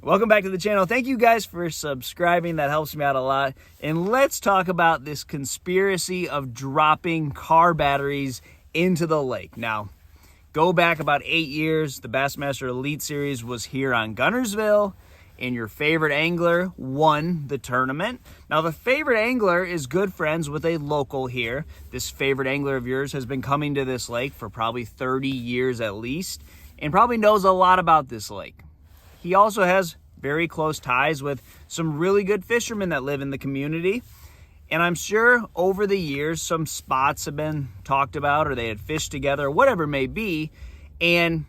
Welcome back to the channel. Thank you guys for subscribing. That helps me out a lot. And let's talk about this conspiracy of dropping car batteries into the lake. Now, go back about 8 years. The Bassmaster Elite Series was here on Guntersville, and your favorite angler won the tournament. Now, the favorite angler is good friends with a local here. This favorite angler of yours has been coming to this lake for probably 30 years at least, and probably knows a lot about this lake. He also has very close ties with some really good fishermen that live in the community. And I'm sure over the years, some spots have been talked about, or they had fished together, or whatever it may be. And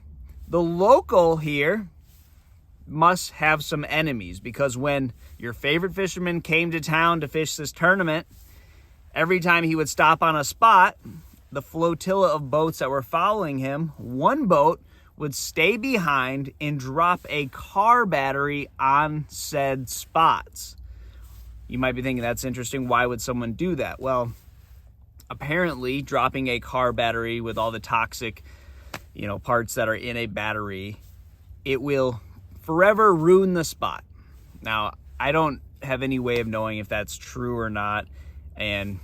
the local here must have some enemies, because when your favorite fisherman came to town to fish this tournament, every time he would stop on a spot, the flotilla of boats that were following him, one boat would stay behind and drop a car battery on said spots. You might be thinking, that's interesting. Why would someone do that? Well, apparently dropping a car battery with all the toxic, parts that are in a battery, it will forever ruin the spot. Now, I don't have any way of knowing if that's true or not. And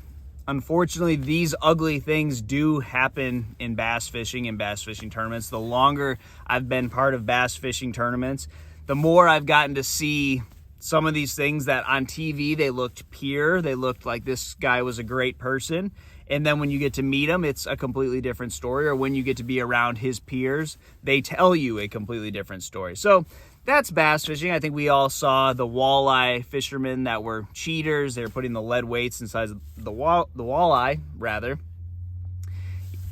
unfortunately, these ugly things do happen in bass fishing and bass fishing tournaments. The longer I've been part of bass fishing tournaments, the more I've gotten to see some of these things that on TV, they looked pure. They looked like this guy was a great person. And then when you get to meet him, it's a completely different story. Or when you get to be around his peers, they tell you a completely different story. So that's bass fishing. I think we all saw the walleye fishermen that were cheaters. They were putting the lead weights inside the walleye, rather.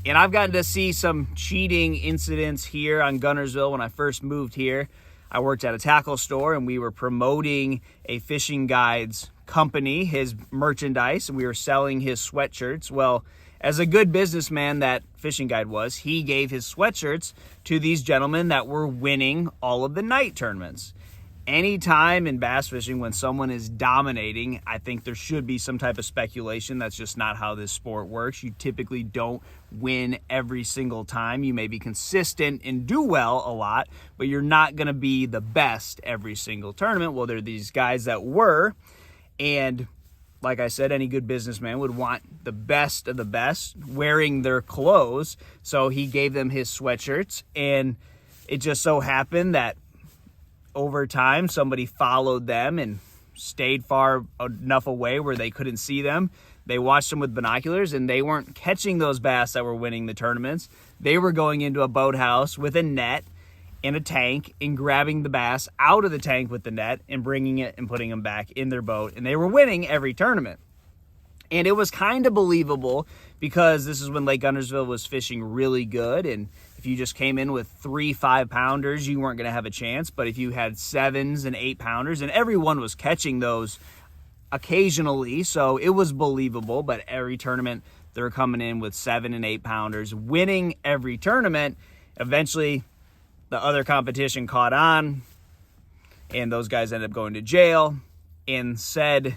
And I've gotten to see some cheating incidents here on Guntersville. When I first moved here, I worked at a tackle store, and we were promoting a fishing guide's company, his merchandise, and we were selling his sweatshirts. Well, as a good businessman that Fishing Guide was, he gave his sweatshirts to these gentlemen that were winning all of the night tournaments. Anytime in bass fishing when someone is dominating, I think there should be some type of speculation. That's just not how this sport works. You typically don't win every single time. You may be consistent and do well a lot, but you're not going to be the best every single tournament. Well, there are these guys that were, and like I said, any good businessman would want the best of the best wearing their clothes. So he gave them his sweatshirts, and it just so happened that over time, somebody followed them and stayed far enough away where they couldn't see them. They watched them with binoculars, and they weren't catching those bass that were winning the tournaments. They were going into a boathouse with a net and a tank and grabbing the bass out of the tank with the net and bringing it and putting them back in their boat. And they were winning every tournament. And it was kind of believable, because this is when Lake Guntersville was fishing really good. And if you just came in with 3 5-pounders, you weren't going to have a chance. But if you had 7s and 8-pounders, and everyone was catching those occasionally, so it was believable. But every tournament, they're coming in with 7 and 8-pounders, winning every tournament. Eventually, the other competition caught on, and those guys ended up going to jail. And said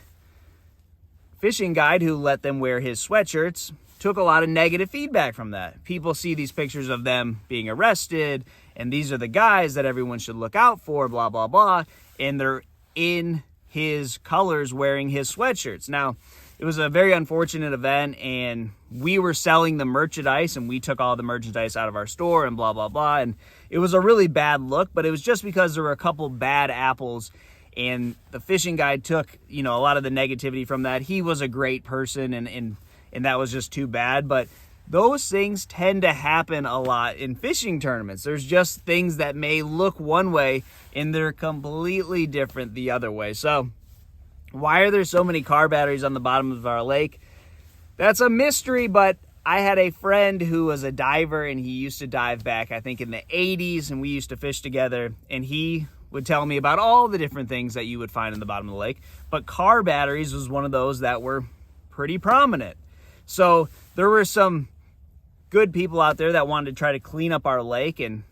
fishing guide who let them wear his sweatshirts took a lot of negative feedback from that. People see these pictures of them being arrested, and these are the guys that everyone should look out for, blah, blah, blah. And they're in his colors wearing his sweatshirts. Now, it was a very unfortunate event, and we were selling the merchandise, and we took all the merchandise out of our store and blah, blah, blah. And it was a really bad look, but it was just because there were a couple bad apples, and the fishing guide took, a lot of the negativity from that. He was a great person, and that was just too bad. But those things tend to happen a lot in fishing tournaments. There's just things that may look one way, and they're completely different the other way. So why are there so many car batteries on the bottom of our lake? That's a mystery, but I had a friend who was a diver, and he used to dive back, I think, in the 80s, and we used to fish together, and he would tell me about all the different things that you would find in the bottom of the lake. But car batteries was one of those that were pretty prominent. So there were some good people out there that wanted to try to clean up our lake, and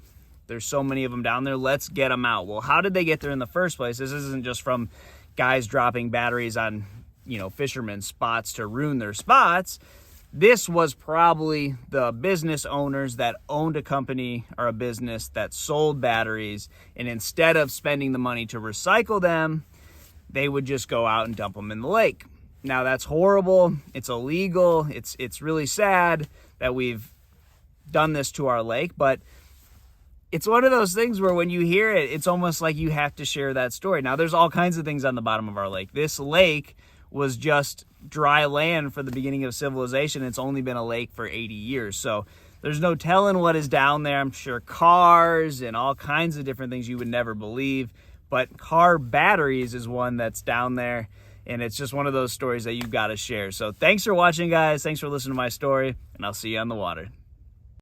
there's so many of them down there. Let's get them out. Well, how did they get there in the first place? This isn't just from guys dropping batteries on, fishermen's spots to ruin their spots. this was probably the business owners that owned a company or a business that sold batteries, and instead of spending the money to recycle them, they would just go out and dump them in the lake. Now that's horrible. It's illegal. It's really sad that we've done this to our lake, but it's one of those things where when you hear it, it's almost like you have to share that story. Now there's all kinds of things on the bottom of our lake. This lake was just dry land for the beginning of civilization. It's only been a lake for 80 years. So there's no telling what is down there. I'm sure cars and all kinds of different things you would never believe. But car batteries is one that's down there. And it's just one of those stories that you've got to share. So thanks for watching, guys. Thanks for listening to my story. And I'll see you on the water.